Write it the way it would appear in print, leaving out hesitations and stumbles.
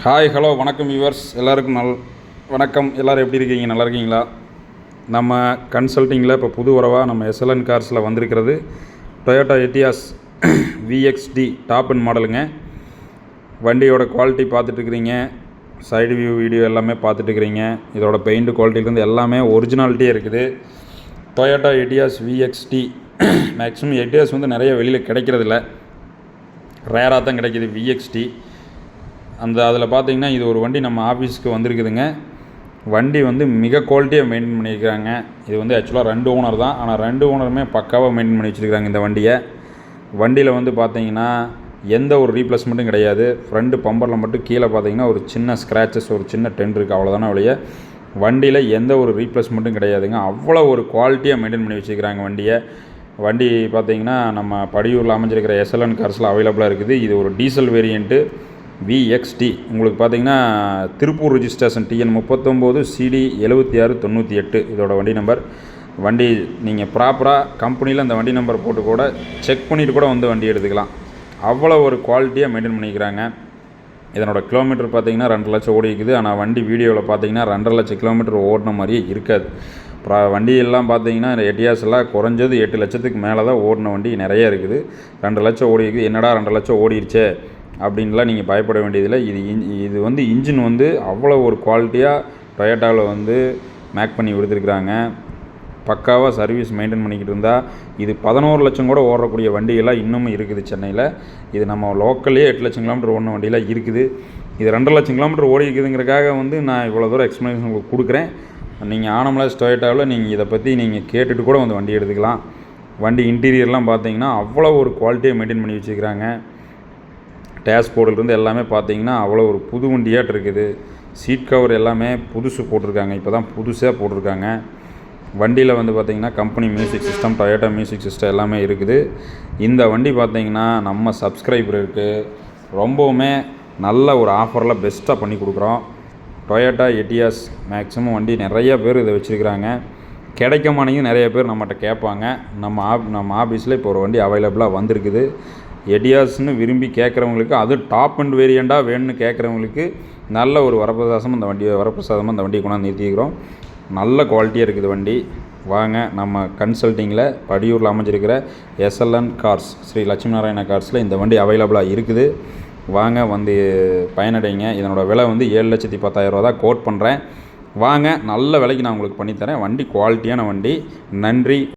Hi hello வணக்கம் viewers எல்லாருக்கும் வணக்கம். எல்லோரும் எப்படி இருக்கீங்க? நல்லா இருக்கீங்களா? நம்ம கன்சல்ட்டிங்கில் இப்போ புது வரவாக நம்ம எஸ்எல்என் கார்ஸில் வந்திருக்கிறது டொயோட்டா எட்டியாஸ் விஎக்ஸ்டி டாப் அண்ட் மாடலுங்க. வண்டியோட குவாலிட்டி பார்த்துட்ருக்குறீங்க, சைடு வியூ வீடியோ எல்லாமே பார்த்துட்ருக்குறீங்க. இதோட பெயிண்ட் குவாலிட்டிலேருந்து எல்லாமே ஒரிஜினாலிட்டியே இருக்குது. டொயோட்டா எட்டியாஸ் விஎக்ஸ்டி மேக்ஸிமம் எட்டியாஸ் வந்து நிறைய வெளியில் கிடைக்கிறதில்ல, ரேராக தான் கிடைக்கிது விஎக்ஸ்டி. அதில் பார்த்தீங்கன்னா இது ஒரு வண்டி நம்ம ஆஃபீஸுக்கு வந்திருக்குதுங்க. வண்டி வந்து மிக குவாலிட்டியாக மெயின்டைன் பண்ணியிருக்கிறாங்க. இது வந்து ஆக்சுவலாக 2 ஓனர் தான், ஆனால் 2 ஓனருமே பக்காவாக மெயின்டைன் பண்ணி வச்சுருக்காங்க இந்த வண்டியை. வண்டியில் வந்து பார்த்தீங்கன்னா எந்த ஒரு ரீப்ளேஸ்மெண்ட்டும் கிடையாது. ஃப்ரண்ட் பம்பரில் மட்டும் கீழே பார்த்தீங்கன்னா ஒரு சின்ன ஸ்க்ராச்சஸ், ஒரு சின்ன டென்ட் இருக்குது, அவ்வளோதானே வழிய. வண்டியில் எந்த ஒரு ரீப்ளேஸ்மெண்ட்டும் கிடையாதுங்க. அவ்வளோ ஒரு குவாலிட்டியாக மெயின்டைன் பண்ணி வச்சுருக்கிறாங்க வண்டியை. வண்டி பார்த்தீங்கன்னா நம்ம படியூரில் அமைஞ்சிருக்கிற எஸ்எல்என் கார்ஸில் அவைலபிளாக இருக்குது. இது ஒரு டீசல் வேரியண்ட்டு விஎக்ஸ்டி. உங்களுக்கு பார்த்தீங்கன்னா திருப்பூர் ரிஜிஸ்ட்ரேஷன் TN 39 CD 7698 இதோட வண்டி நம்பர். வண்டி நீங்கள் ப்ராப்பராக கம்பெனியில் அந்த வண்டி நம்பர் போட்டு கூட செக் பண்ணிவிட்டு கூட வந்து வண்டி எடுத்துக்கலாம். அவ்வளோ ஒரு குவாலிட்டியாக மெயின்டைன் பண்ணிக்கிறாங்க. இதனோட கிலோமீட்டர் பார்த்தீங்கன்னா 2 லட்சம் ஓடி இருக்குது. ஆனால் வண்டி வீடியோவில் பார்த்தீங்கன்னா 2.5 லட்சம் கிலோமீட்டர் ஓடின மாதிரியே இருக்காது. வண்டியெல்லாம் பார்த்தீங்கன்னா எட்டியாஸ் எல்லாம் குறைஞ்சது 8 லட்சத்துக்கு மேலே தான் ஓடின வண்டி நிறைய இருக்குது. 2 லட்சம் ஓடி இருக்குது. என்னடா 2 லட்சம் ஓடிடுச்சே அப்படின்லாம் நீங்கள் பயப்பட வேண்டியதில்லை. இது வந்து இன்ஜின் வந்து அவ்வளோ ஒரு குவாலிட்டியாக டொயோட்டாவில் வந்து மேக் பண்ணி கொடுத்துருக்குறாங்க. பக்காவாக சர்வீஸ் மெயின்டைன் பண்ணிக்கிட்டு இருந்தால் இது 11 லட்சம் கூட ஓடக்கூடிய வண்டியெல்லாம் இன்னமும் இருக்குது சென்னையில். இது நம்ம லோக்கல்லே 8 லட்சம் கிலோமீட்டர் ஓடின வண்டியெல்லாம் இருக்குது. இது 2 லட்சம் கிலோமீட்டர் ஓடி இருக்குதுங்கிறக்காக வந்து நான் இவ்வளோ தூரம் எக்ஸ்ப்ளனேஷன் உங்களுக்கு கொடுக்குறேன். நீங்கள் ஆனமலைஸ் டொயோட்டாவில் நீங்கள் இதை பற்றி நீங்கள் கேட்டுட்டு கூட வந்து வண்டி எடுத்துக்கலாம். வண்டி இன்டீரியர்லாம் பார்த்தீங்கன்னா அவ்வளோ ஒரு குவாலிட்டியை மெயின்டைன் பண்ணி வச்சுருக்கிறாங்க. டேஷ்போர்டிலிருந்து எல்லாமே பார்த்தீங்கன்னா அவ்வளோ ஒரு புது வண்டியாட்டு இருக்குது. சீட் கவர் எல்லாமே புதுசு போட்டிருக்காங்க, இப்போ தான் புதுசாக போட்டிருக்காங்க. வண்டியில் வந்து பார்த்திங்கன்னா company music system, Toyota music system எல்லாமே இருக்குது. இந்த வண்டி பார்த்திங்கன்னா நம்ம சப்ஸ்கிரைபருக்கு ரொம்பவுமே நல்ல ஒரு ஆஃபரில் பெஸ்ட்டாக பண்ணி கொடுக்குறோம். டொயோட்டா எட்டியாஸ் மேக்ஸிமம் வண்டி நிறைய பேர் இதை வச்சுருக்கிறாங்க. கிடைக்கமானீங்க நிறைய பேர் நம்மகிட்ட கேட்பாங்க. நம்ம ஆஃபீஸில் இப்போ ஒரு வண்டி அவைலபிளாக வந்திருக்குது. எட்டியாஸ்னு விரும்பி கேட்குறவங்களுக்கு, அது டாப் அண்ட் வேரியண்ட்டாக வேணும்னு கேட்குறவங்களுக்கு நல்ல ஒரு வரப்பிரசாதமாக அந்த வண்டியை கொண்டாந்து நிறுத்திக்கிறோம். நல்ல குவாலிட்டியாக இருக்குது வண்டி. வாங்க, நம்ம கன்சல்ட்டிங்கில் படியூரில் அமைஞ்சிருக்கிற எஸ்எல்என் கார்ஸ், ஸ்ரீ லட்சுமி நாராயண கார்ஸில் இந்த வண்டி அவைலபிளாக இருக்குது. வாங்க வந்து பயனடைங்க. இதனோட விலை வந்து 7,10,000 தான் கோட் பண்ணுறேன். வாங்க, நல்ல விலைக்கு நான் உங்களுக்கு பண்ணித்தரேன். வண்டி குவாலிட்டியான வண்டி. நன்றி.